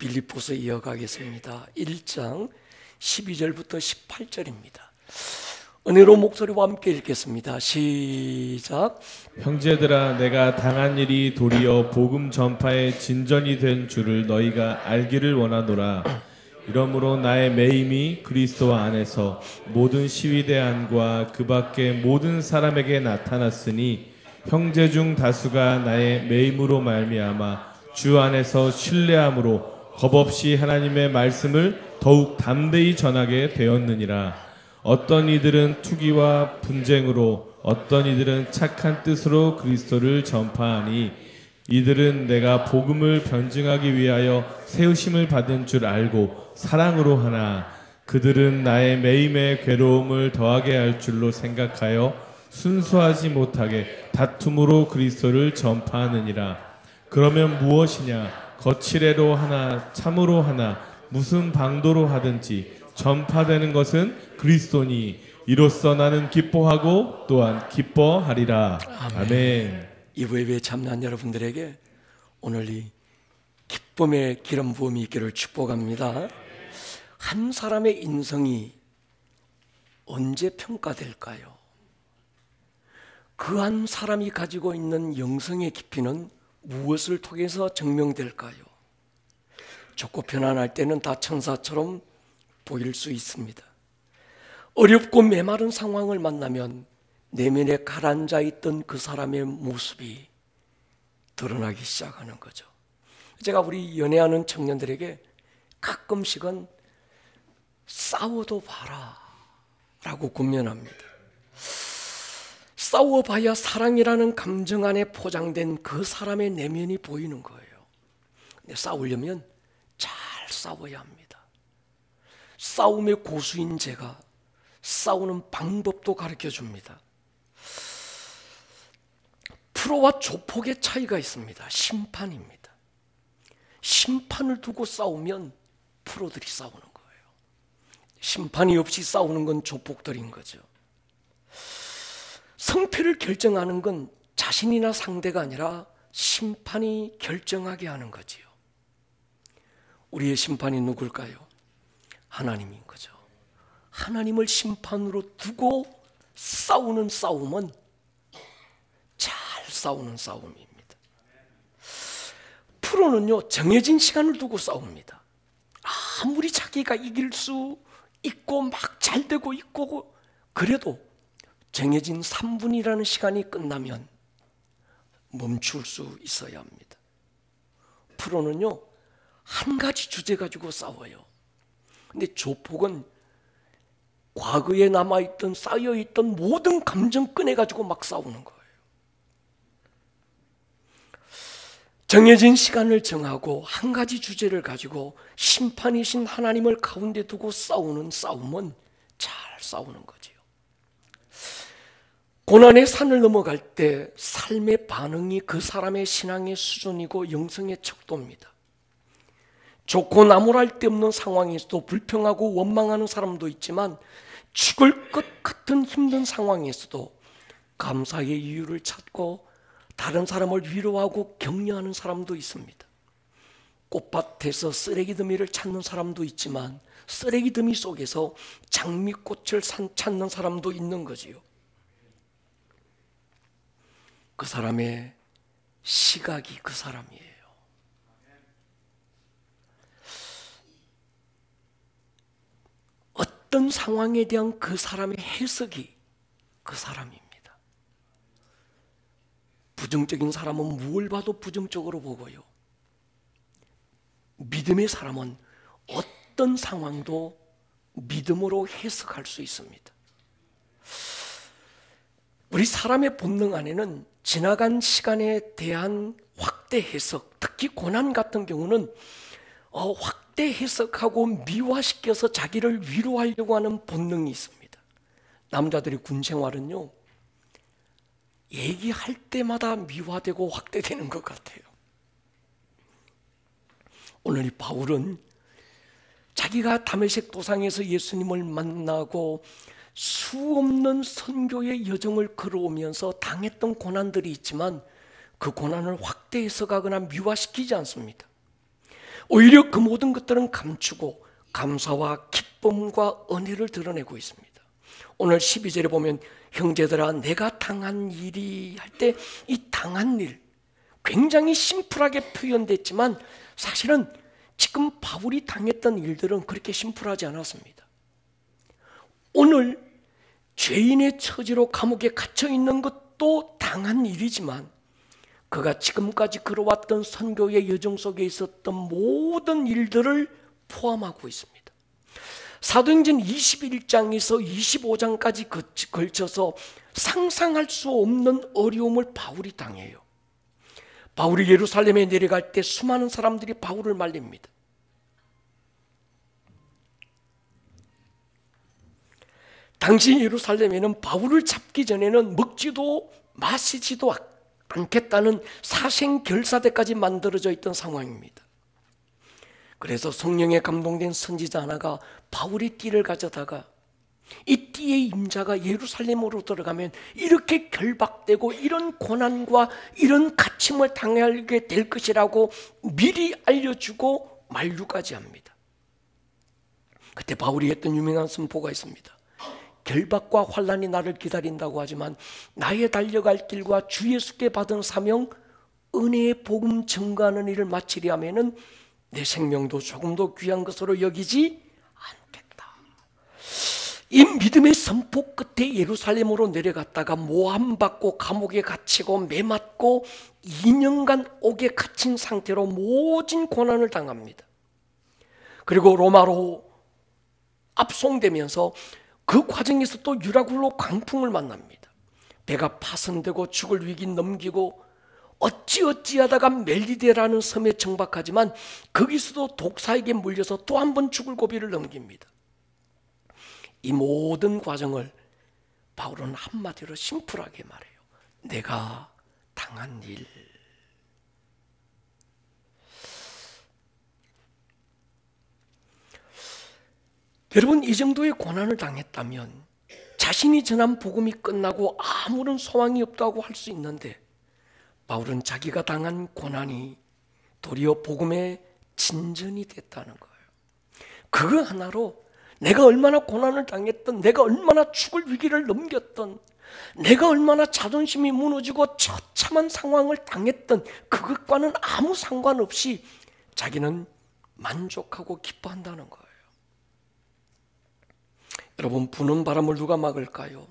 빌립보서 이어가겠습니다. 1장 12절부터 18절입니다. 은혜로 목소리와 함께 읽겠습니다. 시작. 형제들아, 내가 당한 일이 도리어 복음 전파의 진전이 된 줄을 너희가 알기를 원하노라. 이러므로 나의 매임이 그리스도 안에서 모든 시위대 안과 그 밖의 모든 사람에게 나타났으니 형제 중 다수가 나의 매임으로 말미암아 주 안에서 신뢰함으로 겁없이 하나님의 말씀을 더욱 담대히 전하게 되었느니라. 어떤 이들은 투기와 분쟁으로, 어떤 이들은 착한 뜻으로 그리스도를 전파하니 이들은 내가 복음을 변증하기 위하여 세우심을 받은 줄 알고 사랑으로 하나, 그들은 나의 매임의 괴로움을 더하게 할 줄로 생각하여 순수하지 못하게 다툼으로 그리스도를 전파하느니라. 그러면 무엇이냐? 거칠애로 하나 참으로 하나 무슨 방도로 하든지 전파되는 것은 그리스도니 이로써 나는 기뻐하고 또한 기뻐하리라. 아멘. 이부 예배에 참여한 여러분들에게 오늘 이 기쁨의 기름 부음이 있기를 축복합니다. 한 사람의 인성이 언제 평가될까요? 그 한 사람이 가지고 있는 영성의 깊이는 무엇을 통해서 증명될까요? 좋고 편안할 때는 다 천사처럼 보일 수 있습니다. 어렵고 메마른 상황을 만나면 내면에 가라앉아 있던 그 사람의 모습이 드러나기 시작하는 거죠. 제가 우리 연애하는 청년들에게 가끔씩은 싸워도 봐라 라고 권면합니다. 싸워봐야 사랑이라는 감정 안에 포장된 그 사람의 내면이 보이는 거예요. 근데 싸우려면 잘 싸워야 합니다. 싸움의 고수인 제가 싸우는 방법도 가르쳐 줍니다. 프로와 조폭의 차이가 있습니다. 심판입니다. 심판을 두고 싸우면 프로들이 싸우는 거예요. 심판이 없이 싸우는 건 조폭들인 거죠. 성패를 결정하는 건 자신이나 상대가 아니라 심판이 결정하게 하는 거지요. 우리의 심판이 누굴까요? 하나님인 거죠. 하나님을 심판으로 두고 싸우는 싸움은 잘 싸우는 싸움입니다. 프로는요, 정해진 시간을 두고 싸웁니다. 아무리 자기가 이길 수 있고 막 잘 되고 있고 그래도 정해진 3분이라는 시간이 끝나면 멈출 수 있어야 합니다. 프로는요, 한 가지 주제 가지고 싸워요. 근데 조폭은 과거에 남아있던 쌓여있던 모든 감정 꺼내가지고 막 싸우는 거예요. 정해진 시간을 정하고 한 가지 주제를 가지고 심판이신 하나님을 가운데 두고 싸우는 싸움은 잘 싸우는 거지요. 고난의 산을 넘어갈 때 삶의 반응이 그 사람의 신앙의 수준이고 영성의 척도입니다. 좋고 나무랄 데 없는 상황에서도 불평하고 원망하는 사람도 있지만 죽을 것 같은 힘든 상황에서도 감사의 이유를 찾고 다른 사람을 위로하고 격려하는 사람도 있습니다. 꽃밭에서 쓰레기 더미를 찾는 사람도 있지만 쓰레기 더미 속에서 장미꽃을 찾는 사람도 있는 거지요. 그 사람의 시각이 그 사람이에요. 어떤 상황에 대한 그 사람의 해석이 그 사람입니다. 부정적인 사람은 무엇을 봐도 부정적으로 보고요. 믿음의 사람은 어떤 상황도 믿음으로 해석할 수 있습니다. 우리 사람의 본능 안에는 지나간 시간에 대한 확대 해석, 특히 고난 같은 경우는 확대 해석하고 미화시켜서 자기를 위로하려고 하는 본능이 있습니다. 남자들의 군 생활은요, 얘기할 때마다 미화되고 확대되는 것 같아요. 오늘 이 바울은 자기가 다메섹 도상에서 예수님을 만나고 수없는 선교의 여정을 걸어오면서 당했던 고난들이 있지만 그 고난을 확대 해석하거나 미화시키지 않습니다. 오히려 그 모든 것들은 감추고 감사와 기쁨과 은혜를 드러내고 있습니다. 오늘 12절에 보면 형제들아 내가 당한 일이 할 때 이 당한 일 굉장히 심플하게 표현됐지만 사실은 지금 바울이 당했던 일들은 그렇게 심플하지 않았습니다. 오늘 죄인의 처지로 감옥에 갇혀 있는 것도 당한 일이지만 그가 지금까지 걸어왔던 선교의 여정 속에 있었던 모든 일들을 포함하고 있습니다. 사도행전 21장에서 25장까지 걸쳐서 상상할 수 없는 어려움을 바울이 당해요. 바울이 예루살렘에 내려갈 때 수많은 사람들이 바울을 말립니다. 당시 예루살렘에는 바울을 잡기 전에는 먹지도 마시지도 않겠다는 사생결사대까지 만들어져 있던 상황입니다. 그래서 성령에 감동된 선지자 하나가 바울의 띠를 가져다가 이 띠의 임자가 예루살렘으로 들어가면 이렇게 결박되고 이런 고난과 이런 갇힘을 당하게 될 것이라고 미리 알려주고 만류까지 합니다. 그때 바울이 했던 유명한 선포가 있습니다. 결박과 환난이 나를 기다린다고 하지만 나의 달려갈 길과 주 예수께 받은 사명 은혜의 복음 증거하는 일을 마치려 하면은 내 생명도 조금도 귀한 것으로 여기지 않겠다. 이 믿음의 선포 끝에 예루살렘으로 내려갔다가 모함받고 감옥에 갇히고 매맞고 2년간 옥에 갇힌 상태로 모진 고난을 당합니다. 그리고 로마로 압송되면서 그 과정에서 또 유라굴로 광풍을 만납니다. 배가 파손되고 죽을 위기 넘기고 어찌하다가 멜리데라는 섬에 정박하지만 거기서도 독사에게 물려서 또 한 번 죽을 고비를 넘깁니다. 이 모든 과정을 바울은 한마디로 심플하게 말해요. 내가 당한 일. 여러분, 이 정도의 고난을 당했다면 자신이 전한 복음이 끝나고 아무런 소망이 없다고 할 수 있는데 바울은 자기가 당한 고난이 도리어 복음의 진전이 됐다는 거예요. 그거 하나로 내가 얼마나 고난을 당했던, 내가 얼마나 죽을 위기를 넘겼던, 내가 얼마나 자존심이 무너지고 처참한 상황을 당했던 그것과는 아무 상관없이 자기는 만족하고 기뻐한다는 거예요. 여러분, 부는 바람을 누가 막을까요?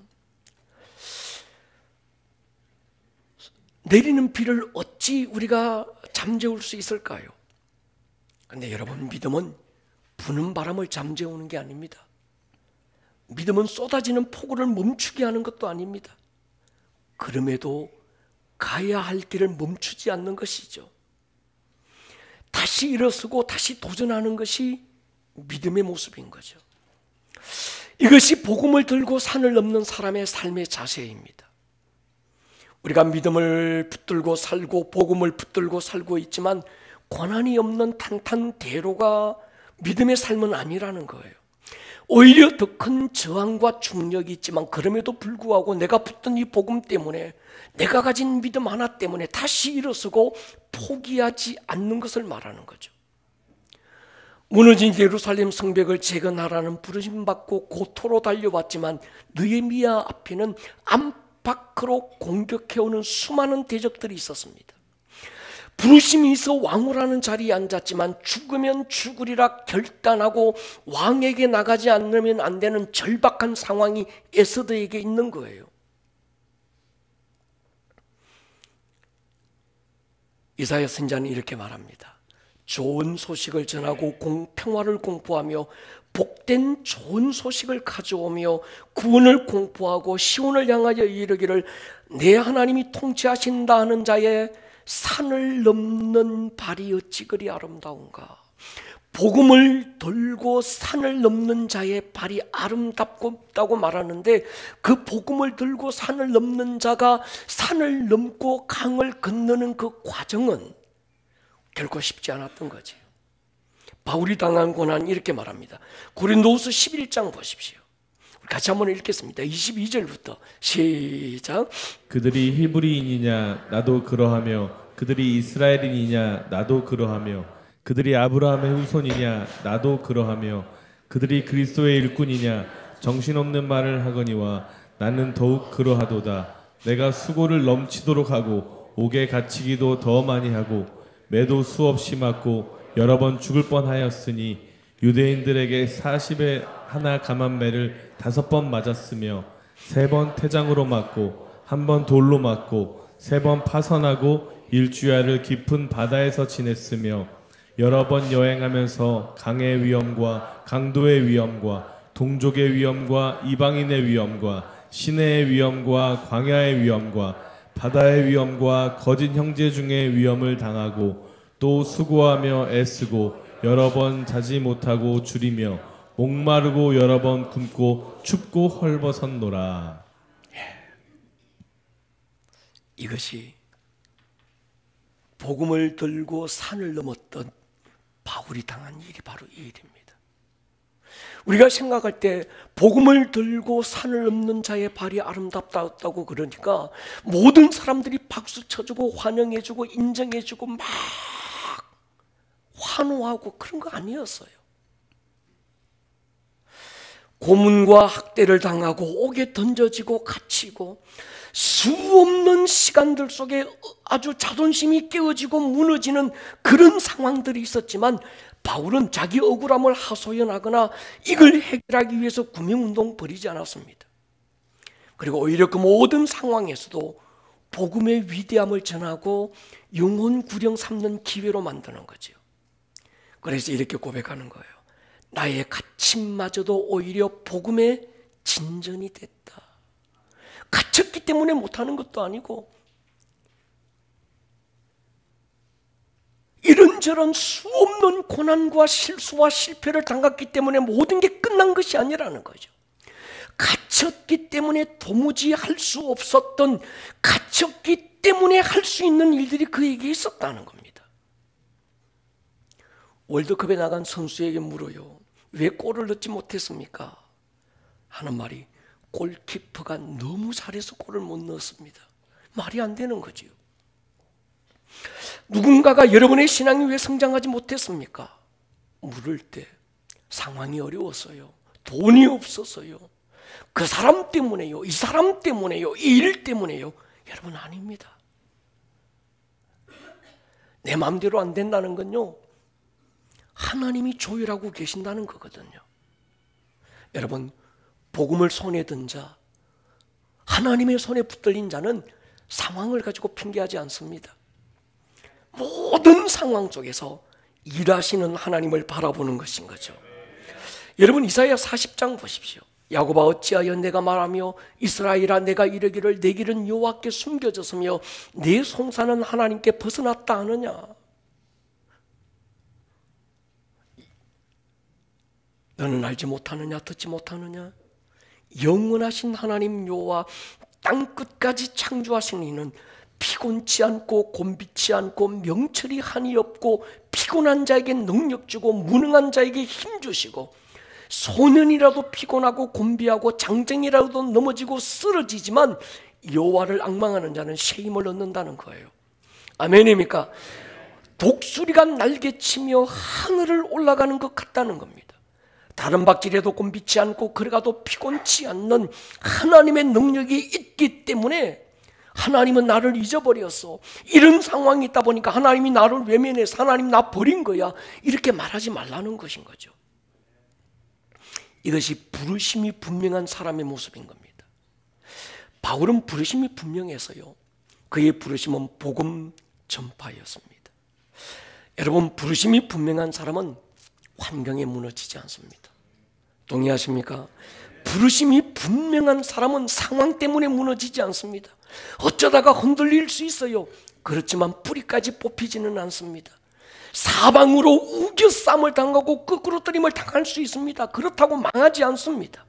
내리는 비를 어찌 우리가 잠재울 수 있을까요? 그런데 여러분, 믿음은 부는 바람을 잠재우는 게 아닙니다. 믿음은 쏟아지는 폭우를 멈추게 하는 것도 아닙니다. 그럼에도 가야 할 길을 멈추지 않는 것이죠. 다시 일어서고 다시 도전하는 것이 믿음의 모습인 거죠. 이것이 복음을 들고 산을 넘는 사람의 삶의 자세입니다. 우리가 믿음을 붙들고 살고 복음을 붙들고 살고 있지만 고난이 없는 탄탄대로가 믿음의 삶은 아니라는 거예요. 오히려 더 큰 저항과 중력이 있지만 그럼에도 불구하고 내가 붙든 이 복음 때문에, 내가 가진 믿음 하나 때문에 다시 일어서고 포기하지 않는 것을 말하는 거죠. 무너진 예루살렘 성벽을 재건하라는 부르심받고 고토로 달려왔지만 느헤미야 앞에는 안팎으로 공격해오는 수많은 대적들이 있었습니다. 부르심이 있어 왕후라는 자리에 앉았지만 죽으면 죽으리라 결단하고 왕에게 나가지 않으면 안 되는 절박한 상황이 에스더에게 있는 거예요. 이사야 선지자는 이렇게 말합니다. 좋은 소식을 전하고 평화를 공포하며 복된 좋은 소식을 가져오며 구원을 공포하고 시온을 향하여 이르기를 내 하나님이 통치하신다 하는 자의 산을 넘는 발이 어찌 그리 아름다운가. 복음을 들고 산을 넘는 자의 발이 아름답다고 말하는데 그 복음을 들고 산을 넘는 자가 산을 넘고 강을 건너는 그 과정은 결코 쉽지 않았던 거지. 바울이 당한 고난 이렇게 말합니다. 고린도후서 11장 보십시오. 같이 한번 읽겠습니다. 22절부터 시작. 그들이 히브리인이냐 나도 그러하며 그들이 이스라엘인이냐 나도 그러하며 그들이 아브라함의 후손이냐 나도 그러하며 그들이 그리스도의 일꾼이냐 정신없는 말을 하거니와 나는 더욱 그러하도다. 내가 수고를 넘치도록 하고 옥에 갇히기도 더 많이 하고 매도 수없이 맞고 여러 번 죽을 뻔하였으니 유대인들에게 40에 하나 감한매를 5번 맞았으며 3번 태장으로 맞고 1번 돌로 맞고 3번 파선하고 일주야를 깊은 바다에서 지냈으며 여러 번 여행하면서 강의 위험과 강도의 위험과 동족의 위험과 이방인의 위험과 시내의 위험과 광야의 위험과 바다의 위험과 거짓 형제 중의 위험을 당하고 또 수고하며 애쓰고 여러 번 자지 못하고 줄이며 목마르고 여러 번 굶고 춥고 헐벗었노라. 이것이 복음을 들고 산을 넘었던 바울이 당한 일이 바로 이 일입니다. 우리가 생각할 때 복음을 들고 산을 넘는 자의 발이 아름답다고 그러니까 모든 사람들이 박수 쳐주고 환영해주고 인정해주고 막 환호하고 그런 거 아니었어요. 고문과 학대를 당하고 옥에 던져지고 갇히고 수없는 시간들 속에 아주 자존심이 깨어지고 무너지는 그런 상황들이 있었지만 바울은 자기 억울함을 하소연하거나 이걸 해결하기 위해서 구명운동 벌이지 않았습니다. 그리고 오히려 그 모든 상황에서도 복음의 위대함을 전하고 영혼 구령 삼는 기회로 만드는 거죠. 그래서 이렇게 고백하는 거예요. 나의 갇힘마저도 오히려 복음의 진전이 됐다. 갇혔기 때문에 못하는 것도 아니고 이런저런 수없는 고난과 실수와 실패를 당했기 때문에 모든 게 끝난 것이 아니라는 거죠. 갇혔기 때문에 도무지 할 수 없었던, 갇혔기 때문에 할 수 있는 일들이 그에게 있었다는 겁니다. 월드컵에 나간 선수에게 물어요. 왜 골을 넣지 못했습니까? 하는 말이 골키퍼가 너무 잘해서 골을 못 넣었습니다. 말이 안 되는 거지요. 누군가가 여러분의 신앙이 왜 성장하지 못했습니까? 물을 때 상황이 어려웠어요. 돈이 없어서요. 그 사람 때문에요. 이 사람 때문에요. 이 일 때문에요. 여러분 아닙니다. 내 마음대로 안 된다는 건요, 하나님이 조율하고 계신다는 거거든요. 여러분, 복음을 손에 든 자, 하나님의 손에 붙들린 자는 상황을 가지고 핑계하지 않습니다. 모든 상황 속에서 일하시는 하나님을 바라보는 것인 거죠. 여러분, 이사야 40장 보십시오. 야곱아 어찌하여 내가 말하며 이스라엘아 내가 이르기를 내 길은 여호와께 숨겨졌으며 내 송사는 하나님께 벗어났다 하느냐. 너는 알지 못하느냐, 듣지 못하느냐? 영원하신 하나님 여호와 땅끝까지 창조하신 이는 피곤치 않고 곤비치 않고 명철이 한이 없고 피곤한 자에게 능력 주고 무능한 자에게 힘 주시고 소년이라도 피곤하고 곤비하고 장정이라도 넘어지고 쓰러지지만 여호와를 앙망하는 자는 새 힘을 얻는다는 거예요. 아멘입니까? 독수리가 날개치며 하늘을 올라가는 것 같다는 겁니다. 다른 박질에도 곤비치 않고 그래가도 피곤치 않는 하나님의 능력이 있기 때문에 하나님은 나를 잊어버렸어. 이런 상황이 있다 보니까 하나님이 나를 외면해서 하나님 나 버린 거야. 이렇게 말하지 말라는 것인 거죠. 이것이 부르심이 분명한 사람의 모습인 겁니다. 바울은 부르심이 분명해서요, 그의 부르심은 복음 전파였습니다. 여러분, 부르심이 분명한 사람은 환경에 무너지지 않습니다. 동의하십니까? 부르심이 분명한 사람은 상황 때문에 무너지지 않습니다. 어쩌다가 흔들릴 수 있어요. 그렇지만 뿌리까지 뽑히지는 않습니다. 사방으로 우겨쌈을 당하고 끄끄러뜨림을 당할 수 있습니다. 그렇다고 망하지 않습니다.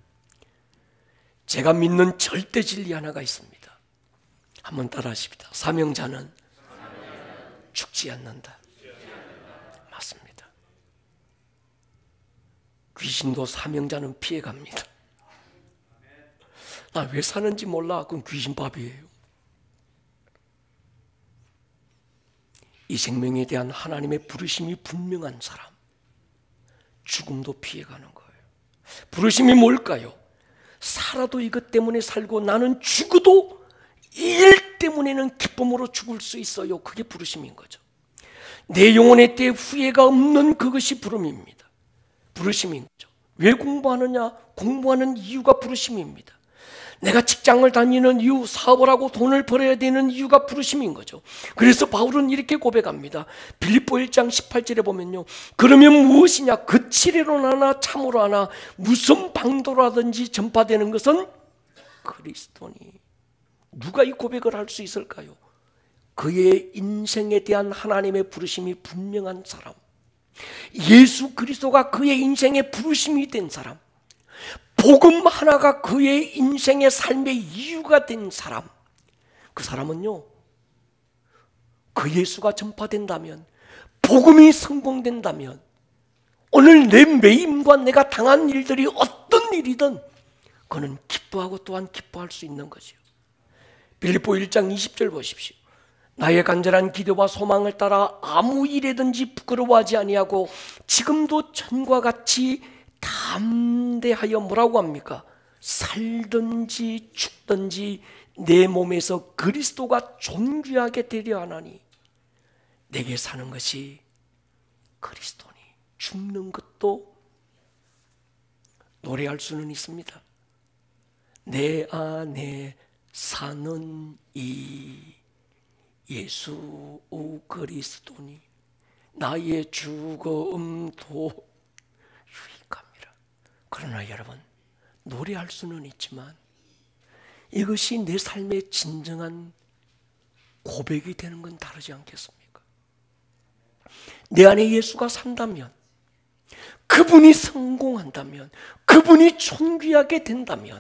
제가 믿는 절대 진리 하나가 있습니다. 한번 따라 하십시다. 사명자는 죽지 않는다. 맞습니다. 귀신도 사명자는 피해갑니다. 나 왜 사는지 몰라. 그건 귀신 밥이에요. 이 생명에 대한 하나님의 부르심이 분명한 사람, 죽음도 피해가는 거예요. 부르심이 뭘까요? 살아도 이것 때문에 살고 나는 죽어도 이 일 때문에는 기쁨으로 죽을 수 있어요. 그게 부르심인 거죠. 내 영혼의 때에 후회가 없는 그것이 부름입니다. 부르심인 거죠. 왜 공부하느냐? 공부하는 이유가 부르심입니다. 내가 직장을 다니는 이유, 사업을 하고 돈을 벌어야 되는 이유가 부르심인 거죠. 그래서 바울은 이렇게 고백합니다. 빌립보 1장 18절에 보면요, 그러면 무엇이냐? 거칠애로 하나 참으로 하나 무슨 방도라든지 전파되는 것은 그리스도니. 누가 이 고백을 할 수 있을까요? 그의 인생에 대한 하나님의 부르심이 분명한 사람, 예수 그리스도가 그의 인생의 부르심이 된 사람, 복음 하나가 그의 인생의 삶의 이유가 된 사람, 그 사람은요, 그 예수가 전파된다면, 복음이 성공된다면, 오늘 내 매임과 내가 당한 일들이 어떤 일이든 그는 기뻐하고 또한 기뻐할 수 있는 거죠. 빌립보 1장 20절 보십시오. 나의 간절한 기도와 소망을 따라 아무 일에든지 부끄러워하지 아니하고 지금도 전과 같이 담대하여 뭐라고 합니까? 살든지 죽든지 내 몸에서 그리스도가 존귀하게 되려 하나니 내게 사는 것이 그리스도니. 죽는 것도 노래할 수는 있습니다. 내 안에 사는 이 예수 그리스도니 나의 죽음도 유익함이라. 그러나 여러분, 노래할 수는 있지만 이것이 내 삶의 진정한 고백이 되는 건 다르지 않겠습니까? 내 안에 예수가 산다면, 그분이 성공한다면, 그분이 존귀하게 된다면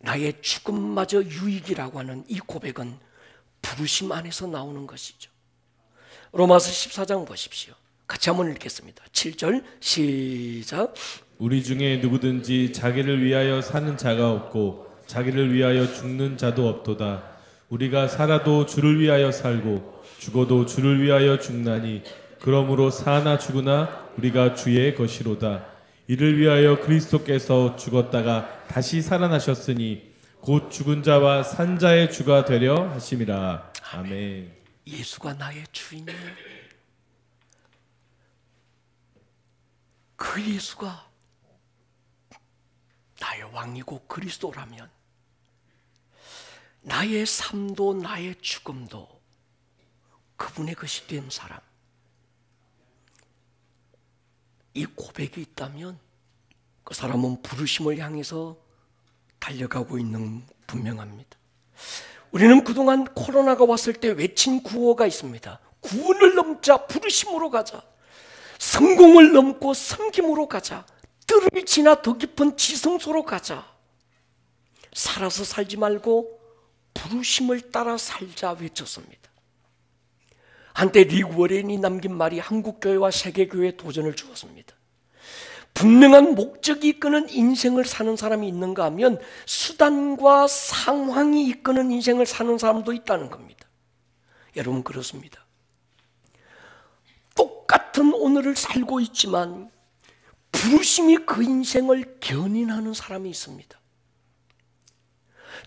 나의 죽음마저 유익이라고 하는 이 고백은 부르심 안에서 나오는 것이죠. 로마서 14장 보십시오. 같이 한번 읽겠습니다. 7절 시작. 우리 중에 누구든지 자기를 위하여 사는 자가 없고 자기를 위하여 죽는 자도 없도다. 우리가 살아도 주를 위하여 살고 죽어도 주를 위하여 죽나니 그러므로 사나 죽으나 우리가 주의 것이로다. 이를 위하여 그리스도께서 죽었다가 다시 살아나셨으니 곧 죽은 자와 산 자의 주가 되려 하심이라. 아멘. 예수가 나의 주인이에요. 그 예수가 나의 왕이고 그리스도라면 나의 삶도 나의 죽음도 그분의 것이 된 사람, 이 고백이 있다면 그 사람은 부르심을 향해서 달려가고 있는 분명합니다. 우리는 그동안 코로나가 왔을 때 외친 구호가 있습니다. 구원을 넘자, 부르심으로 가자. 성공을 넘고 섬김으로 가자. 뜰을 지나 더 깊은 지성소로 가자. 살아서 살지 말고 부르심을 따라 살자 외쳤습니다. 한때 리그 워렌이 남긴 말이 한국교회와 세계교회에 도전을 주었습니다. 분명한 목적이 이끄는 인생을 사는 사람이 있는가 하면 수단과 상황이 이끄는 인생을 사는 사람도 있다는 겁니다. 여러분, 그렇습니다. 똑같은 오늘을 살고 있지만 부르심이 그 인생을 견인하는 사람이 있습니다.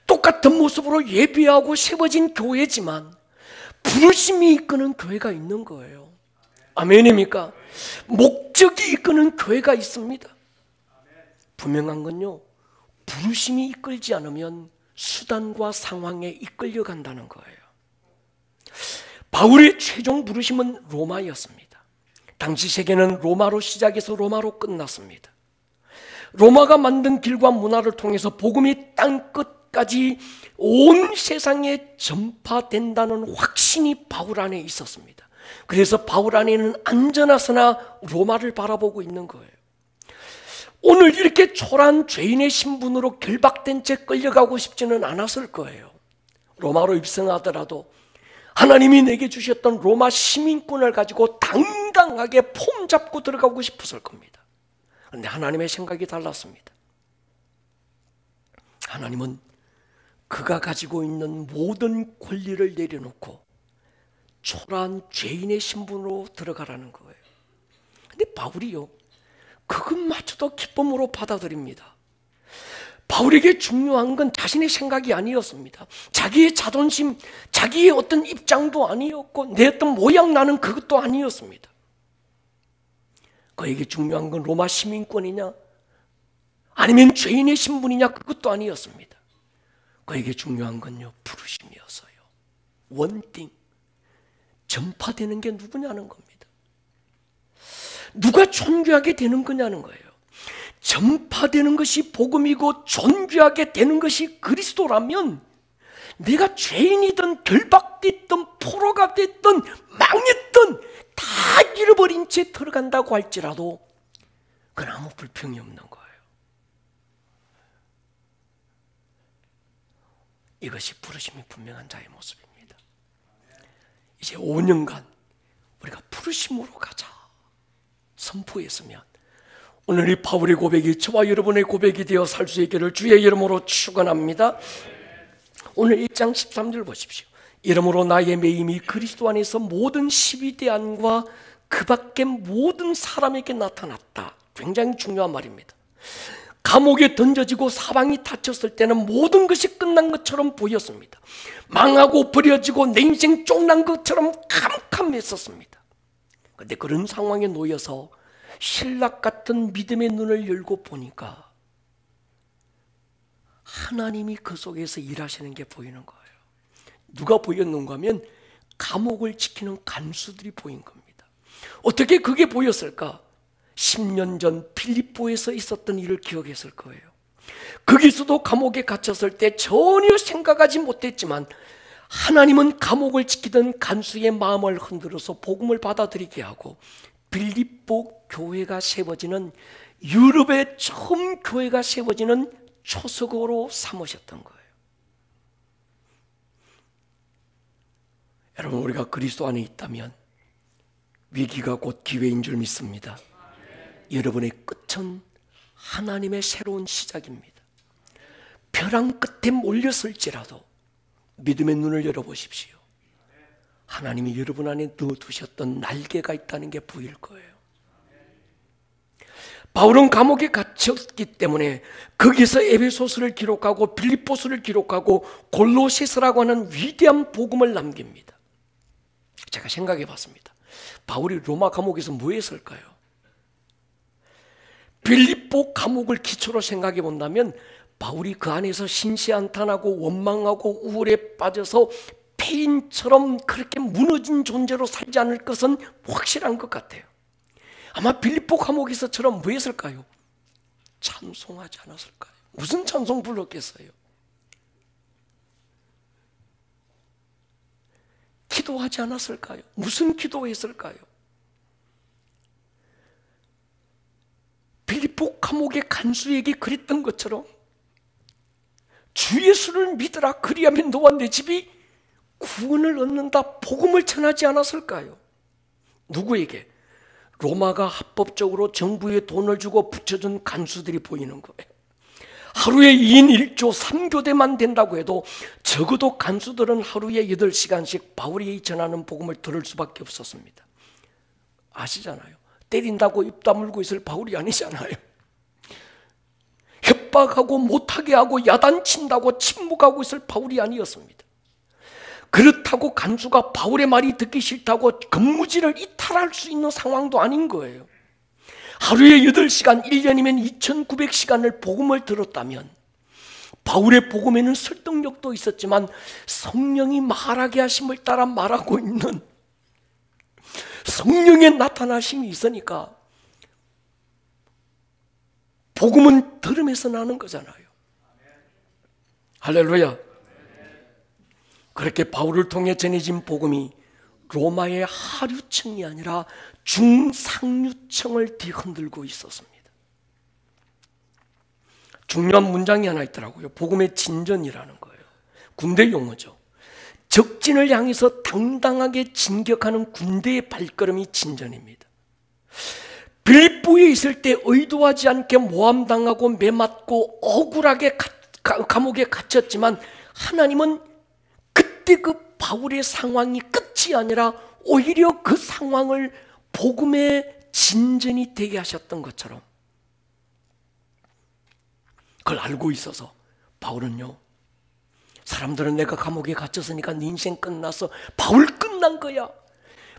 똑같은 모습으로 예배하고 세워진 교회지만 부르심이 이끄는 교회가 있는 거예요. 아멘입니까? 목적이 이끄는 교회가 있습니다. 분명한 건요, 부르심이 이끌지 않으면 수단과 상황에 이끌려 간다는 거예요. 바울의 최종 부르심은 로마였습니다. 당시 세계는 로마로 시작해서 로마로 끝났습니다. 로마가 만든 길과 문화를 통해서 복음이 땅 끝까지 온 세상에 전파된다는 확신이 바울 안에 있었습니다. 그래서 바울 안에는 안전하서나 로마를 바라보고 있는 거예요. 오늘 이렇게 초라한 죄인의 신분으로 결박된 채 끌려가고 싶지는 않았을 거예요. 로마로 입성하더라도 하나님이 내게 주셨던 로마 시민권을 가지고 당당하게 폼 잡고 들어가고 싶었을 겁니다. 그런데 하나님의 생각이 달랐습니다. 하나님은 그가 가지고 있는 모든 권리를 내려놓고 초라한 죄인의 신분으로 들어가라는 거예요. 근데 바울이요, 그것마저도 기쁨으로 받아들입니다. 바울에게 중요한 건 자신의 생각이 아니었습니다. 자기의 자존심, 자기의 어떤 입장도 아니었고 내 어떤 모양 나는 그것도 아니었습니다. 그에게 중요한 건 로마 시민권이냐 아니면 죄인의 신분이냐 그것도 아니었습니다. 그에게 중요한 건요, 부르심이었어요. 원띵, 전파되는 게 누구냐는 겁니다. 누가 존귀하게 되는 거냐는 거예요. 전파되는 것이 복음이고 존귀하게 되는 것이 그리스도라면 내가 죄인이든 결박됐든 포로가 됐든 망했든 다 잃어버린 채 들어간다고 할지라도 그건 아무 불평이 없는 거예요. 이것이 부르심이 분명한 자의 모습입니다. 이제 5년간 우리가 부르심으로 가자 선포했으면 오늘 이 바울의 고백이 저와 여러분의 고백이 되어 살 수 있기를 주의 이름으로 축원합니다. 오늘 1장 13절 보십시오. 이러므로 나의 매임이 그리스도 안에서 모든 시위대안과 그 밖의 모든 사람에게 나타났다. 굉장히 중요한 말입니다. 감옥에 던져지고 사방이 닫혔을 때는 모든 것이 끝난 것처럼 보였습니다. 망하고 버려지고 내 인생 쫑난 것처럼 캄캄했었습니다. 그런데 그런 상황에 놓여서 신락 같은 믿음의 눈을 열고 보니까 하나님이 그 속에서 일하시는 게 보이는 거예요. 누가 보였는가 하면 감옥을 지키는 간수들이 보인 겁니다. 어떻게 그게 보였을까? 10년 전 필립보에서 있었던 일을 기억했을 거예요. 거기서도 감옥에 갇혔을 때 전혀 생각하지 못했지만 하나님은 감옥을 지키던 간수의 마음을 흔들어서 복음을 받아들이게 하고 필립보 교회가 세워지는, 유럽의 처음 교회가 세워지는 초석으로 삼으셨던 거예요. 여러분, 우리가 그리스도 안에 있다면 위기가 곧 기회인 줄 믿습니다. 여러분의 끝은 하나님의 새로운 시작입니다. 벼랑 끝에 몰렸을지라도 믿음의 눈을 열어보십시오. 하나님이 여러분 안에 넣어두셨던 날개가 있다는 게 보일 거예요. 바울은 감옥에 갇혔기 때문에 거기서 에베소서를 기록하고 빌립보서를 기록하고 골로새서라고 하는 위대한 복음을 남깁니다. 제가 생각해 봤습니다. 바울이 로마 감옥에서 뭐 했을까요? 빌립보 감옥을 기초로 생각해 본다면 바울이 그 안에서 신시한탄하고 원망하고 우울에 빠져서 폐인처럼 그렇게 무너진 존재로 살지 않을 것은 확실한 것 같아요. 아마 빌립보 감옥에서처럼 뭐 했을까요? 찬송하지 않았을까요? 무슨 찬송 불렀겠어요? 기도하지 않았을까요? 무슨 기도했을까요? 빌립보 감옥의 간수에게 그랬던 것처럼 주 예수를 믿으라 그리하면 너와 내 집이 구원을 얻는다 복음을 전하지 않았을까요? 누구에게? 로마가 합법적으로 정부에 돈을 주고 붙여준 간수들이 보이는 거예요. 하루에 2인 1조 3교대만 된다고 해도 적어도 간수들은 하루에 8시간씩 바울이 전하는 복음을 들을 수밖에 없었습니다. 아시잖아요. 때린다고 입 다물고 있을 바울이 아니잖아요. 협박하고 못하게 하고 야단친다고 침묵하고 있을 바울이 아니었습니다. 그렇다고 간수가 바울의 말이 듣기 싫다고 근무지를 이탈할 수 있는 상황도 아닌 거예요. 하루에 8시간, 1년이면 2900시간을 복음을 들었다면 바울의 복음에는 설득력도 있었지만 성령이 말하게 하심을 따라 말하고 있는 성령의 나타나심이 있으니까 복음은 들음에서 나는 거잖아요. 할렐루야. 그렇게 바울을 통해 전해진 복음이 로마의 하류층이 아니라 중상류층을 뒤흔들고 있었습니다. 중요한 문장이 하나 있더라고요. 복음의 진전이라는 거예요. 군대 용어죠. 적진을 향해서 당당하게 진격하는 군대의 발걸음이 진전입니다. 빌립보에 있을 때 의도하지 않게 모함당하고 매맞고 억울하게 감옥에 갇혔지만 하나님은 그때 그 바울의 상황이 끝이 끝이 아니라 오히려 그 상황을 복음의 진전이 되게 하셨던 것처럼, 그걸 알고 있어서 바울은요, 사람들은 내가 감옥에 갇혔으니까 네 인생 끝났어, 바울 끝난 거야,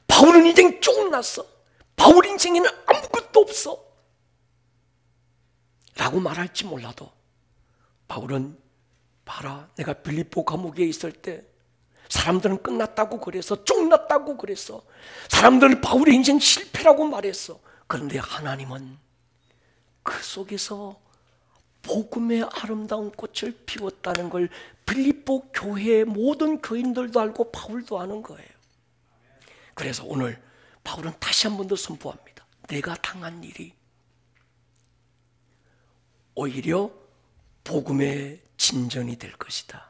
바울은 인생 쫑났어, 바울 인생에는 아무것도 없어 라고 말할지 몰라도, 바울은 봐라, 내가 빌립보 감옥에 있을 때 사람들은 끝났다고 그래서, 쫑났다고 그랬어, 사람들은 바울의 인생 실패라고 말했어. 그런데 하나님은 그 속에서 복음의 아름다운 꽃을 피웠다는 걸 빌립보 교회의 모든 교인들도 알고 바울도 아는 거예요. 그래서 오늘 바울은 다시 한 번 더 선포합니다. 내가 당한 일이 오히려 복음의 진전이 될 것이다.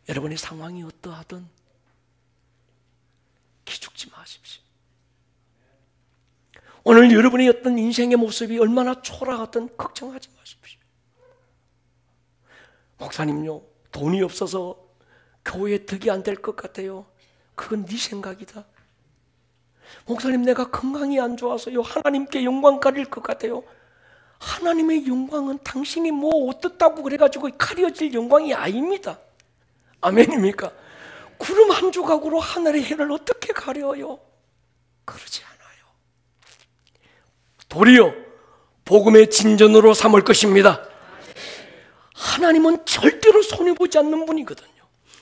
여러분의 상황이 어떠하든 기죽지 마십시오. 오늘 여러분의 어떤 인생의 모습이 얼마나 초라하든 걱정하지 마십시오. 목사님요, 돈이 없어서 교회에 득이 안 될 것 같아요. 그건 네 생각이다. 목사님, 내가 건강이 안 좋아서요, 하나님께 영광 가릴 것 같아요. 하나님의 영광은 당신이 뭐 어떻다고 그래가지고 가려질 영광이 아닙니다. 아멘입니까? 구름 한 조각으로 하늘의 해를 어떻게 가려요? 그러지 않아요. 도리어 복음의 진전으로 삼을 것입니다. 하나님은 절대로 손해보지 않는 분이거든요.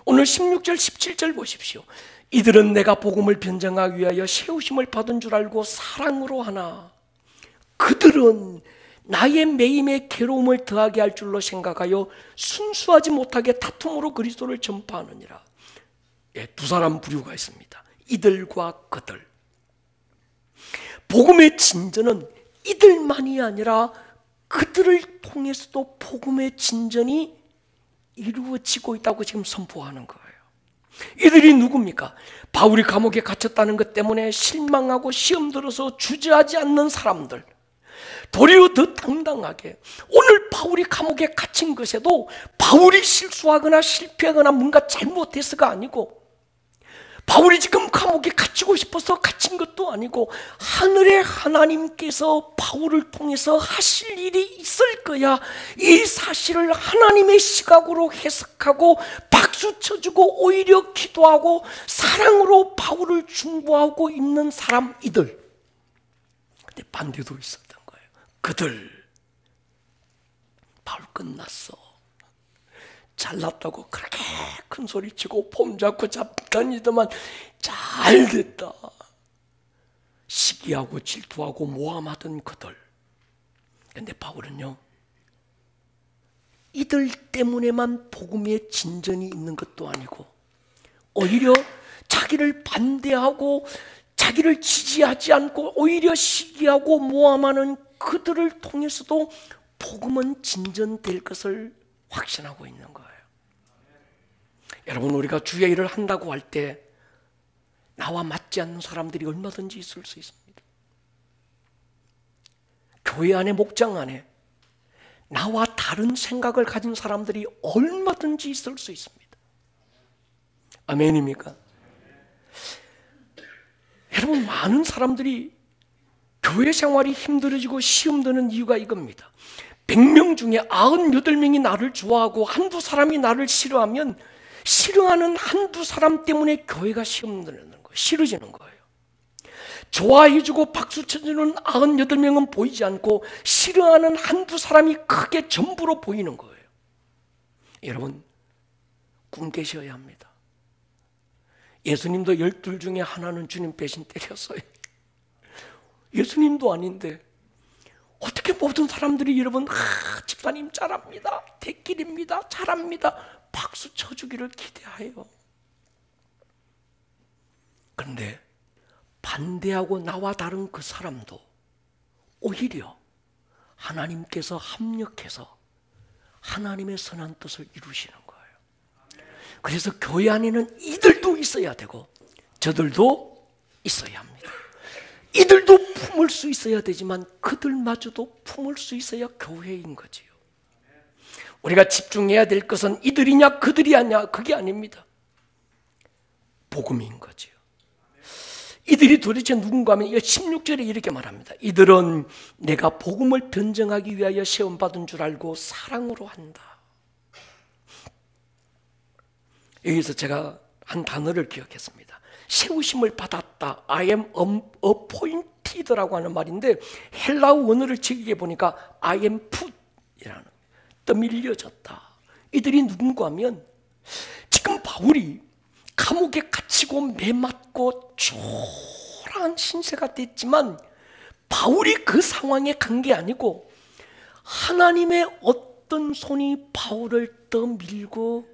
오늘 16절 17절 보십시오. 이들은 내가 복음을 변증하기 위하여 세우심을 받은 줄 알고 사랑으로 하나 그들은 나의 매임에 괴로움을 더하게 할 줄로 생각하여 순수하지 못하게 다툼으로 그리스도를 전파하느니라. 두 사람 부류가 있습니다. 이들과 그들. 복음의 진전은 이들만이 아니라 그들을 통해서도 복음의 진전이 이루어지고 있다고 지금 선포하는 거예요. 이들이 누굽니까? 바울이 감옥에 갇혔다는 것 때문에 실망하고 시험 들어서 주저하지 않는 사람들, 도리어 더 당당하게 오늘 바울이 감옥에 갇힌 것에도 바울이 실수하거나 실패하거나 뭔가 잘못해서가 아니고, 바울이 지금 감옥에 갇히고 싶어서 갇힌 것도 아니고, 하늘의 하나님께서 바울을 통해서 하실 일이 있을 거야, 이 사실을 하나님의 시각으로 해석하고 박수 쳐주고 오히려 기도하고 사랑으로 바울을 중보하고 있는 사람, 이들. 근데 반대도 있었던 거예요. 그들, 바울 끝났어, 잘났다고 그렇게 큰 소리치고 폼 잡고 다니더만 잘 됐다, 시기하고 질투하고 모함하던 그들. 그런데 바울은요, 이들 때문에만 복음의 진전이 있는 것도 아니고, 오히려 자기를 반대하고 자기를 지지하지 않고 오히려 시기하고 모함하는 그들을 통해서도 복음은 진전될 것을 확신하고 있는 거예요. 여러분, 우리가 주의 일을 한다고 할 때 나와 맞지 않는 사람들이 얼마든지 있을 수 있습니다. 교회 안에, 목장 안에 나와 다른 생각을 가진 사람들이 얼마든지 있을 수 있습니다. 아멘입니까? 여러분, 많은 사람들이 교회 생활이 힘들어지고 시험 드는 이유가 이겁니다. 100명 중에 98명이 나를 좋아하고 한두 사람이 나를 싫어하면 싫어하는 한두 사람 때문에 교회가 시험 드는 거예요. 싫어지는 거예요. 좋아해주고 박수 쳐주는 98명은 보이지 않고 싫어하는 한두 사람이 크게 전부로 보이는 거예요. 여러분, 꿈 깨셔야 합니다. 예수님도 12 중에 하나는 주님 배신 때렸어요. 예수님도 아닌데 어떻게 모든 사람들이 여러분, 집사님 잘합니다, 대길입니다, 잘합니다, 박수 쳐주기를 기대해요. 그런데 반대하고 나와 다른 그 사람도 오히려 하나님께서 합력해서 하나님의 선한 뜻을 이루시는 거예요. 그래서 교회 안에는 이들도 있어야 되고 저들도 있어야 합니다. 이들도 품을 수 있어야 되지만 그들마저도 품을 수 있어야 교회인 거지요. 우리가 집중해야 될 것은 이들이냐 그들이 아니냐, 그게 아닙니다. 복음인 거죠. 이들이 도대체 누군가 하면 16절에 이렇게 말합니다. 이들은 내가 복음을 변증하기 위하여 시험받은 줄 알고 사랑으로 한다. 여기서 제가 한 단어를 기억했습니다. 세우심을 받았다. I am appointed라고 하는 말인데 헬라어 원어를 직역해 보니까 I am put이라는, 떠밀려졌다. 이들이 누군가 하면 지금 바울이 감옥에 갇히고 매맞고 초라한 신세가 됐지만 바울이 그 상황에 간 게 아니고 하나님의 어떤 손이 바울을 떠밀고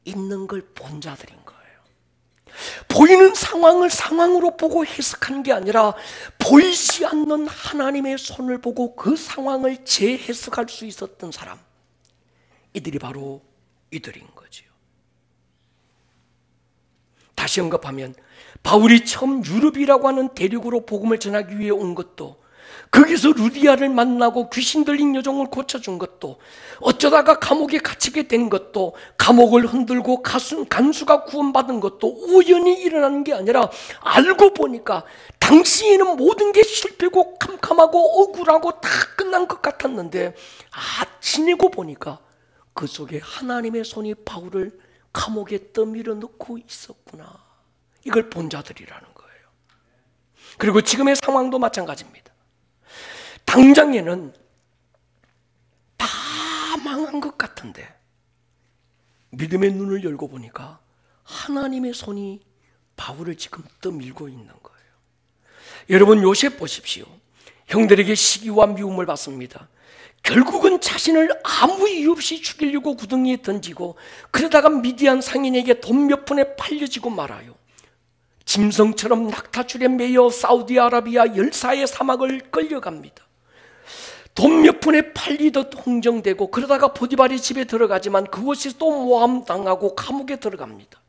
있는 걸 본 자들인 거예요. 보이는 상황을 상황으로 보고 해석한 게 아니라 보이지 않는 하나님의 손을 보고 그 상황을 재해석할 수 있었던 사람, 이들이 바로 이들인 거지요. 다시 언급하면 바울이 처음 유럽이라고 하는 대륙으로 복음을 전하기 위해 온 것도, 거기서 루디아를 만나고 귀신 들린 여종을 고쳐준 것도, 어쩌다가 감옥에 갇히게 된 것도, 감옥을 흔들고 간수가 구원받은 것도 우연히 일어나는 게 아니라 알고 보니까 당시에는 모든 게 실패고 캄캄하고 억울하고 다 끝난 것 같았는데 지내고 보니까 그 속에 하나님의 손이 바울을 감옥에 떠밀어 넣고 있었구나. 이걸 본 자들이라는 거예요. 그리고 지금의 상황도 마찬가지입니다. 당장에는 다 망한 것 같은데 믿음의 눈을 열고 보니까 하나님의 손이 바울을 지금 떠밀고 있는 거예요. 여러분, 요셉 보십시오. 형들에게 시기와 미움을 받습니다. 결국은 자신을 아무 이유 없이 죽이려고 구덩이에 던지고, 그러다가 미디안 상인에게 돈 몇 푼에 팔려지고 말아요. 짐승처럼 낙타줄에 매여 사우디아라비아 열사의 사막을 끌려갑니다. 돈 몇 푼에 팔리듯 흥정되고, 그러다가 보디발의 집에 들어가지만 그곳에서 또 모함당하고 감옥에 들어갑니다.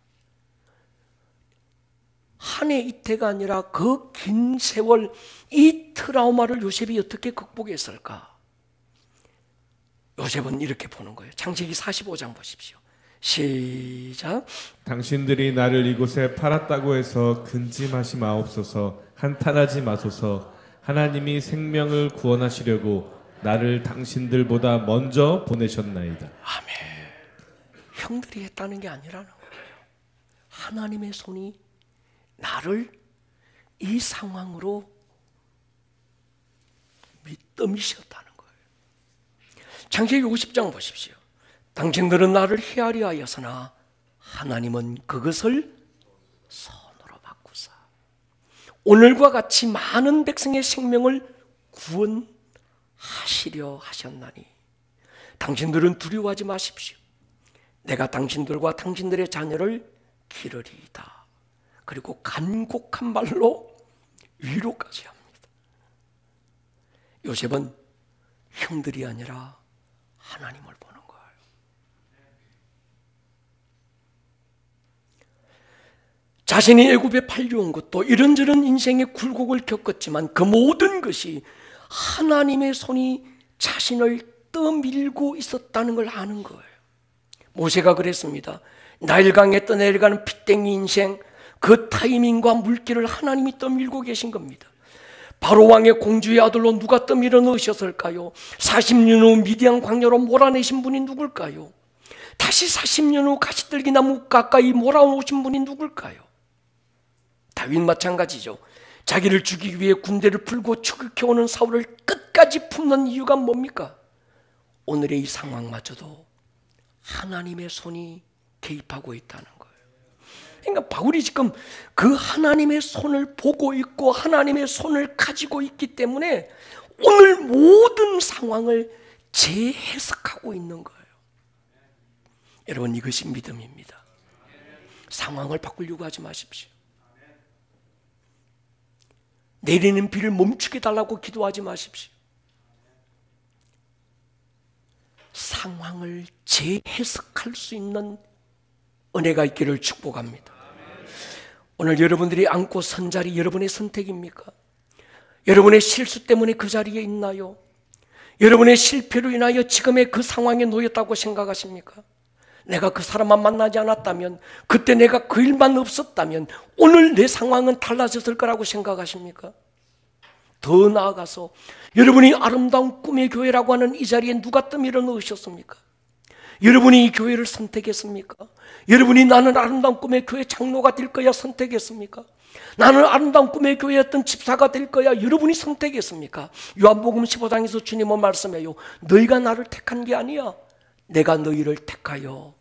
한 해 이태가 아니라 그 긴 세월, 이 트라우마를 요셉이 어떻게 극복했을까? 요셉은 이렇게 보는 거예요. 창세기 45장 보십시오. 시작. 당신들이 나를 이곳에 팔았다고 해서 근심하지 마옵소서. 한탄하지 마소서. 하나님이 생명을 구원하시려고 나를 당신들보다 먼저 보내셨나이다. 아멘. 형들이 했다는 게 아니라는 거예요. 하나님의 손이 나를 이 상황으로 떠미셨다는 거예요. 창세기 50장 보십시오. 당신들은 나를 헤아려 하였으나 하나님은 그것을 선으로 바꾸사 오늘과 같이 많은 백성의 생명을 구원하시려 하셨나니 당신들은 두려워하지 마십시오. 내가 당신들과 당신들의 자녀를 기르리이다. 그리고 간곡한 말로 위로까지 합니다. 요셉은 형들이 아니라 하나님을 보는 거예요. 자신이 애굽에 팔려온 것도 이런저런 인생의 굴곡을 겪었지만 그 모든 것이 하나님의 손이 자신을 떠밀고 있었다는 걸 아는 거예요. 모세가 그랬습니다. 나일강에 떠내려가는 핏땡이 인생, 그 타이밍과 물길을 하나님이 떠밀고 계신 겁니다. 바로 왕의 공주의 아들로 누가 떠밀어 넣으셨을까요? 40년 후 미디안 광야로 몰아내신 분이 누굴까요? 다시 40년 후 가시들기나무 가까이 몰아오신 분이 누굴까요? 다윗 마찬가지죠. 자기를 죽이기 위해 군대를 풀고 추격해오는 사울을 끝까지 품는 이유가 뭡니까? 오늘의 이 상황마저도 하나님의 손이 개입하고 있다는 거예요. 그러니까 바울이 지금 그 하나님의 손을 보고 있고 하나님의 손을 가지고 있기 때문에 오늘 모든 상황을 재해석하고 있는 거예요. 여러분, 이것이 믿음입니다. 상황을 바꾸려고 하지 마십시오. 내리는 비를 멈추게 달라고 기도하지 마십시오. 상황을 재해석할 수 있는 은혜가 있기를 축복합니다. 오늘 여러분들이 앉고 선 자리 여러분의 선택입니까? 여러분의 실수 때문에 그 자리에 있나요? 여러분의 실패로 인하여 지금의 그 상황에 놓였다고 생각하십니까? 내가 그 사람만 만나지 않았다면, 그때 내가 그 일만 없었다면 오늘 내 상황은 달라졌을 거라고 생각하십니까? 더 나아가서 여러분이 아름다운 꿈의 교회라고 하는 이 자리에 누가 떠밀어 넣으셨습니까? 여러분이 이 교회를 선택했습니까? 여러분이 나는 아름다운 꿈의 교회 장로가 될 거야 선택했습니까? 나는 아름다운 꿈의 교회의 어떤 집사가 될 거야 여러분이 선택했습니까? 요한복음 15장에서 주님은 말씀해요. 너희가 나를 택한 게 아니야. 내가 너희를 택하여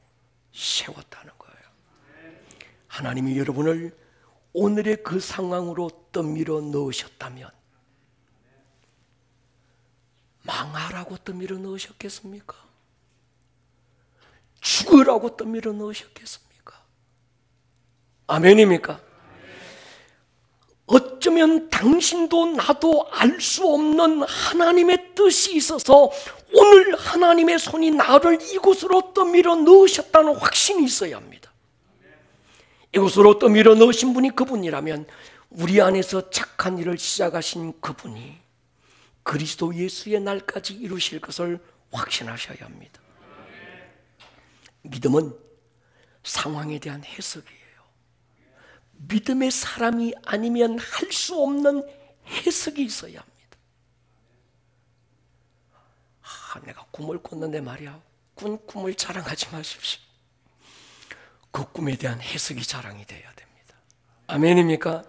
세웠다는 거예요. 하나님이 여러분을 오늘의 그 상황으로 떠밀어 넣으셨다면 망하라고 떠밀어 넣으셨겠습니까? 죽으라고 떠밀어 넣으셨겠습니까? 아멘입니까? 어쩌면 당신도 나도 알 수 없는 하나님의 뜻이 있어서 오늘 하나님의 손이 나를 이곳으로 떠밀어 넣으셨다는 확신이 있어야 합니다. 이곳으로 떠밀어 넣으신 분이 그분이라면 우리 안에서 착한 일을 시작하신 그분이 그리스도 예수의 날까지 이루실 것을 확신하셔야 합니다. 믿음은 상황에 대한 해석이에요. 믿음의 사람이 아니면 할 수 없는 해석이 있어야 합니다. 내가 꿈을 꿨는데 말이야. 꾼 꿈을 자랑하지 마십시오. 그 꿈에 대한 해석이 자랑이 돼야 됩니다. 아멘입니까?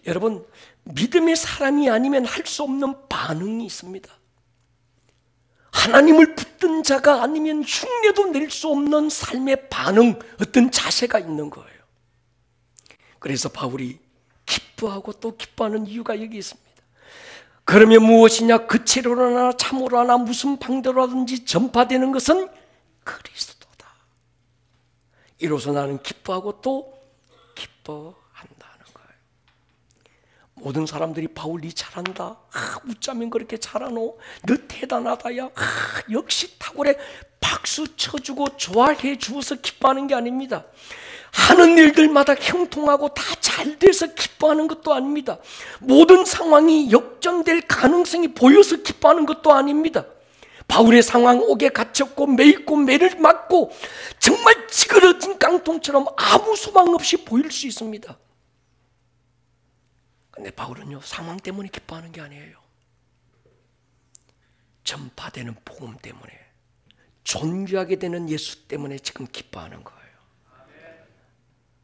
여러분, 믿음의 사람이 아니면 할 수 없는 반응이 있습니다. 하나님을 붙든 자가 아니면 흉내도 낼 수 없는 삶의 반응, 어떤 자세가 있는 거예요. 그래서 바울이 기뻐하고 또 기뻐하는 이유가 여기 있습니다. 그러면 무엇이냐? 그체로나 참으로나 무슨 방도로든지 전파되는 것은 그리스도다. 이로써 나는 기뻐하고 또 기뻐한다는 거예요. 모든 사람들이 바울 니 잘한다. 웃자면 그렇게 잘하노. 너 대단하다야. 역시 탁월해. 박수 쳐주고 좋아해 주어서 기뻐하는 게 아닙니다. 하는 일들마다 형통하고 다 잘 돼서 기뻐하는 것도 아닙니다. 모든 상황이 역전될 가능성이 보여서 기뻐하는 것도 아닙니다. 바울의 상황 옥에 갇혔고 매있고 매를 맞고 정말 찌그러진 깡통처럼 아무 소망 없이 보일 수 있습니다. 근데 바울은요, 상황 때문에 기뻐하는 게 아니에요. 전파되는 복음 때문에, 존귀하게 되는 예수 때문에 지금 기뻐하는 거예요.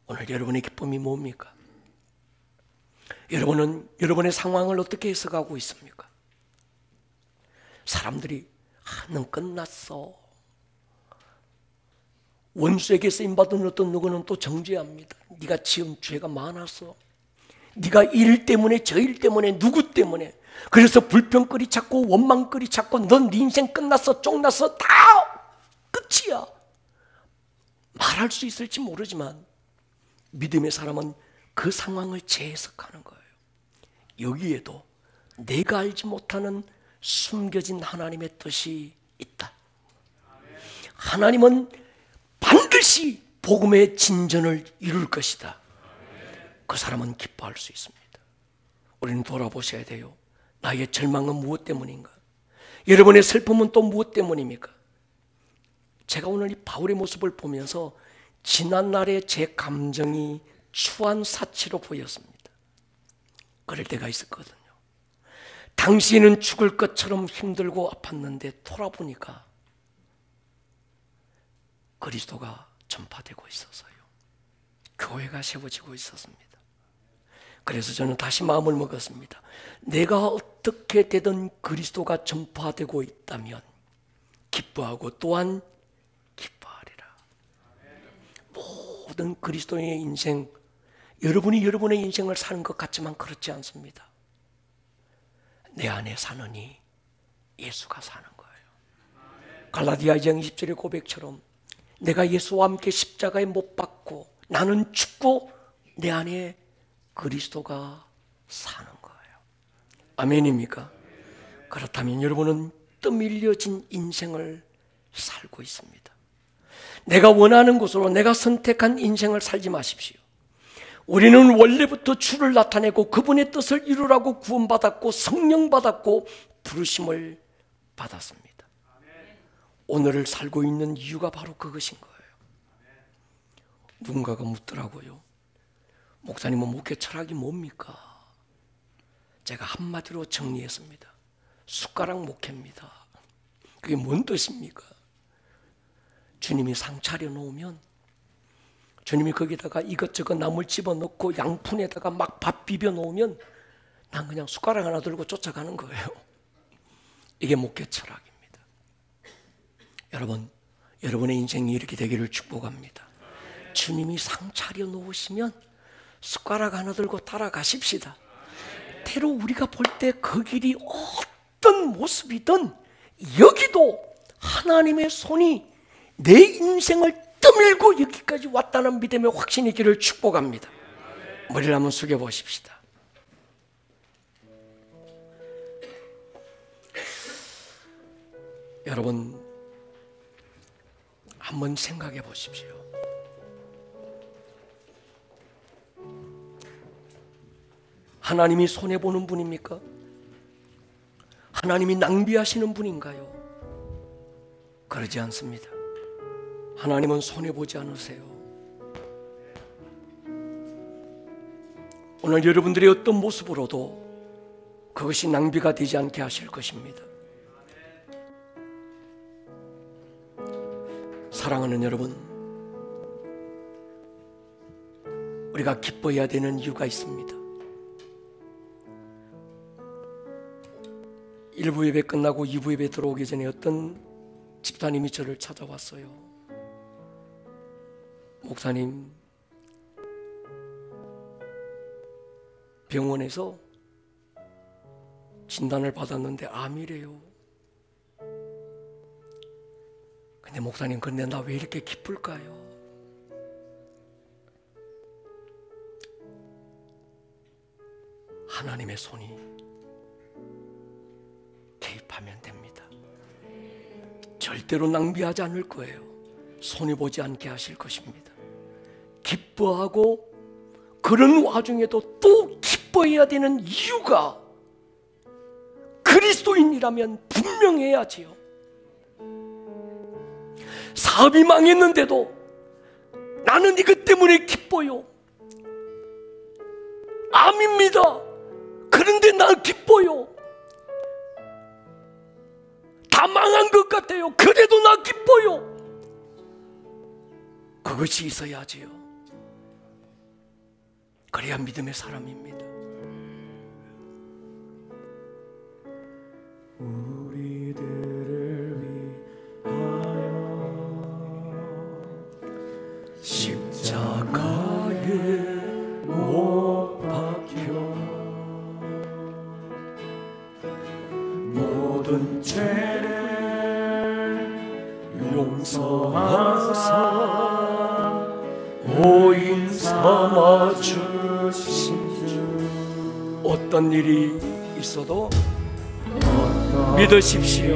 오늘 여러분의 기쁨이 뭡니까? 여러분은 여러분의 상황을 어떻게 해석하고 있습니까? 사람들이 넌 끝났어. 원수에게 쓰임받은 어떤 누구는 또 정죄합니다. 네가 지은 죄가 많아서, 네가 일 때문에 저 일 때문에 누구 때문에, 그래서 불평거리 찾고 원망거리 찾고 넌 네 인생 끝났어, 쫑났어, 다 끝이야. 말할 수 있을지 모르지만 믿음의 사람은 그 상황을 재해석하는 거예요. 여기에도 내가 알지 못하는 숨겨진 하나님의 뜻이 있다. 하나님은 반드시 복음의 진전을 이룰 것이다. 그 사람은 기뻐할 수 있습니다. 우리는 돌아보셔야 돼요. 나의 절망은 무엇 때문인가? 여러분의 슬픔은 또 무엇 때문입니까? 제가 오늘 이 바울의 모습을 보면서 지난날의 제 감정이 추한 사치로 보였습니다. 그럴 때가 있었거든요. 당시에는 죽을 것처럼 힘들고 아팠는데 돌아보니까 그리스도가 전파되고 있어서요. 교회가 세워지고 있었습니다. 그래서 저는 다시 마음을 먹었습니다. 내가 어떻게 되든 그리스도가 전파되고 있다면 기뻐하고 또한 기뻐하리라. 모든 그리스도인의 인생, 여러분이 여러분의 인생을 사는 것 같지만 그렇지 않습니다. 내 안에 사느니 예수가 사는 거예요. 갈라디아 2장 20절의 고백처럼 내가 예수와 함께 십자가에 못 박고 나는 죽고 내 안에 그리스도가 사는 거예요. 아멘입니까? 그렇다면 여러분은 떠밀려진 인생을 살고 있습니다. 내가 원하는 곳으로 내가 선택한 인생을 살지 마십시오. 우리는 원래부터 주를 나타내고 그분의 뜻을 이루라고 구원받았고 성령 받았고 부르심을 받았습니다. 오늘을 살고 있는 이유가 바로 그것인 거예요. 누군가가 묻더라고요. 목사님은 목회 철학이 뭡니까? 제가 한마디로 정리했습니다. 숟가락 목회입니다. 그게 뭔 뜻입니까? 주님이 상 차려놓으면 주님이 거기다가 이것저것 나물 집어넣고 양푼에다가 막 밥 비벼놓으면 난 그냥 숟가락 하나 들고 쫓아가는 거예요. 이게 목회 철학입니다. 여러분, 여러분의 인생이 이렇게 되기를 축복합니다. 주님이 상 차려놓으시면 숟가락 하나 들고 따라가십시다. 때로 우리가 볼 때 그 길이 어떤 모습이든 여기도 하나님의 손이 내 인생을 떠밀고 여기까지 왔다는 믿음의 확신이 있기를 축복합니다. 머리를 한번 숙여보십시다. 여러분, 한번 생각해 보십시오. 하나님이 손해보는 분입니까? 하나님이 낭비하시는 분인가요? 그러지 않습니다. 하나님은 손해보지 않으세요. 오늘 여러분들의 어떤 모습으로도 그것이 낭비가 되지 않게 하실 것입니다. 사랑하는 여러분, 우리가 기뻐해야 되는 이유가 있습니다. 1부 예배 끝나고 2부 예배 들어오기 전에 어떤 집사님이 저를 찾아왔어요. 목사님, 병원에서 진단을 받았는데 암이래요. 근데 목사님, 근데 나 왜 이렇게 기쁠까요? 하나님의 손이 개입하면 됩니다. 절대로 낭비하지 않을 거예요. 손해보지 않게 하실 것입니다. 기뻐하고 그런 와중에도 또 기뻐해야 되는 이유가 그리스도인이라면 분명해야지요. 사업이 망했는데도 나는 이것 때문에 기뻐요. 암입니다. 그런데 난 기뻐요. 다 망한 것 같아요. 그래도 나 기뻐요. 그것이 있어야지요. 그래야 믿음의 사람입니다. 우리들을 위하여 십자가에 못 박혀 모든 죄를 용서하사 오인 삼아 주신 주. 어떤 일이 있어도 믿으십시오.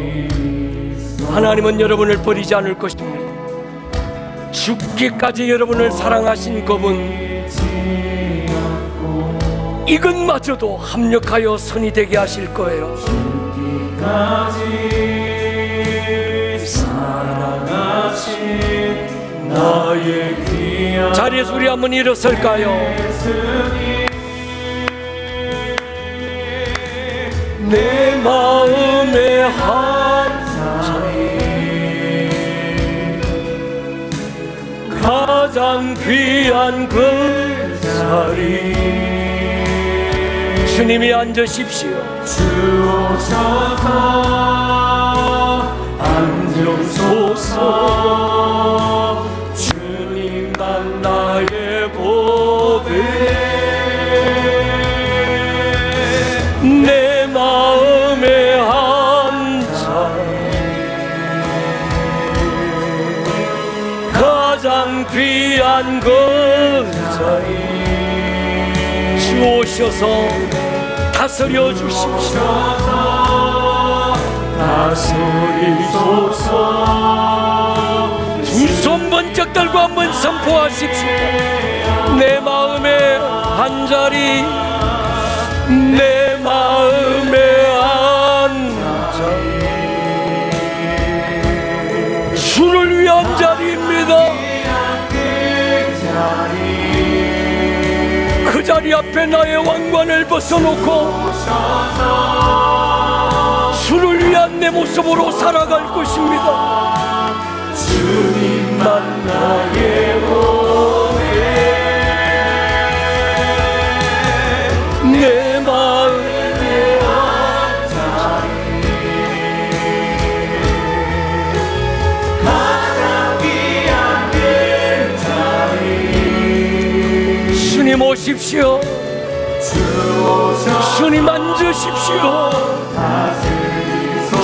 하나님은 여러분을 버리지 않을 것입니다. 죽기까지 여러분을 사랑하신 그분, 이것마저도 합력하여 선이 되게 하실 거예요. 사랑하신 나의 귀한 자리에서 우리 한번 일어설까요? 내 마음의 한 자리 가장 귀한 그 자리 주님이 앉으십시오. 주 오셔서 앉으소서. 주님 난 나의 보배 내 마음의 한 자리 가장 귀한 그 자리 주 오셔서 다스려 주십시오. 다스리소서. 두 손 번쩍 들고 한번 선포하십시오. 내 마음의 한 자리, 내 마음의 한 자리 자리 앞에 나의 왕관을 벗어놓고 주를 위한 내 모습으로 살아갈 것입니다. 주님만 나의 보배, 내 마음의 원자리, 가장 귀한 그 자리. 주님 오십시오. 주님 앉으십시오.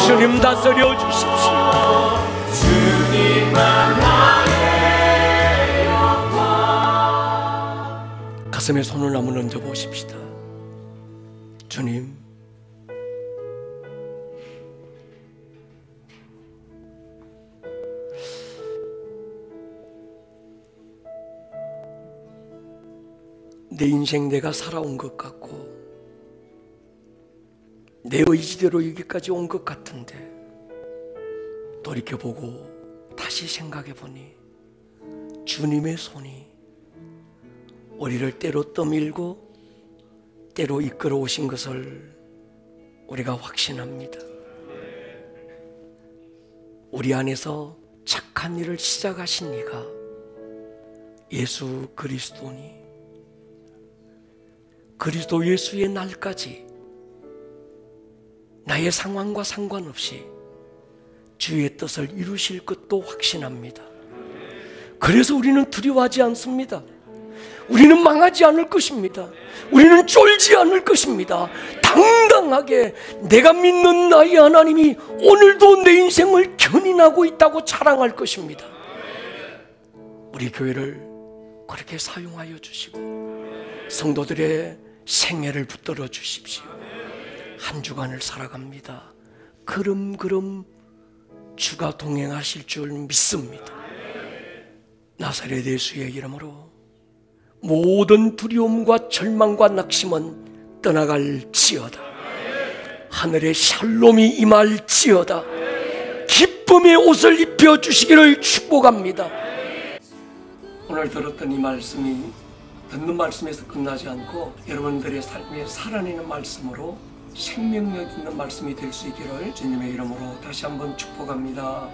주님 다스려 주십시오. 주님만 나의 영광. 가슴에 손을 한번 얹어 보십시다. 주님, 내 인생 내가 살아온 것 같고 내 의지대로 여기까지 온 것 같은데 돌이켜보고 다시 생각해보니 주님의 손이 우리를 때로 떠밀고 때로 이끌어 오신 것을 우리가 확신합니다. 우리 안에서 착한 일을 시작하신 이가 예수 그리스도니 그리스도 예수의 날까지 나의 상황과 상관없이 주의 뜻을 이루실 것도 확신합니다. 그래서 우리는 두려워하지 않습니다. 우리는 망하지 않을 것입니다. 우리는 쫄지 않을 것입니다. 당당하게 내가 믿는 나의 하나님이 오늘도 내 인생을 견인하고 있다고 자랑할 것입니다. 우리 교회를 그렇게 사용하여 주시고 성도들의 생애를 붙들어 주십시오. 한 주간을 살아갑니다. 걸음걸음 주가 동행하실 줄 믿습니다. 나사렛 예수의 이름으로 모든 두려움과 절망과 낙심은 떠나갈지어다. 하늘의 샬롬이 임할지어다. 기쁨의 옷을 입혀주시기를 축복합니다. 오늘 들었던 이 말씀이 듣는 말씀에서 끝나지 않고 여러분들의 삶에 살아내는 말씀으로 생명력 있는 말씀이 될 수 있기를 주님의 이름으로 다시 한번 축복합니다.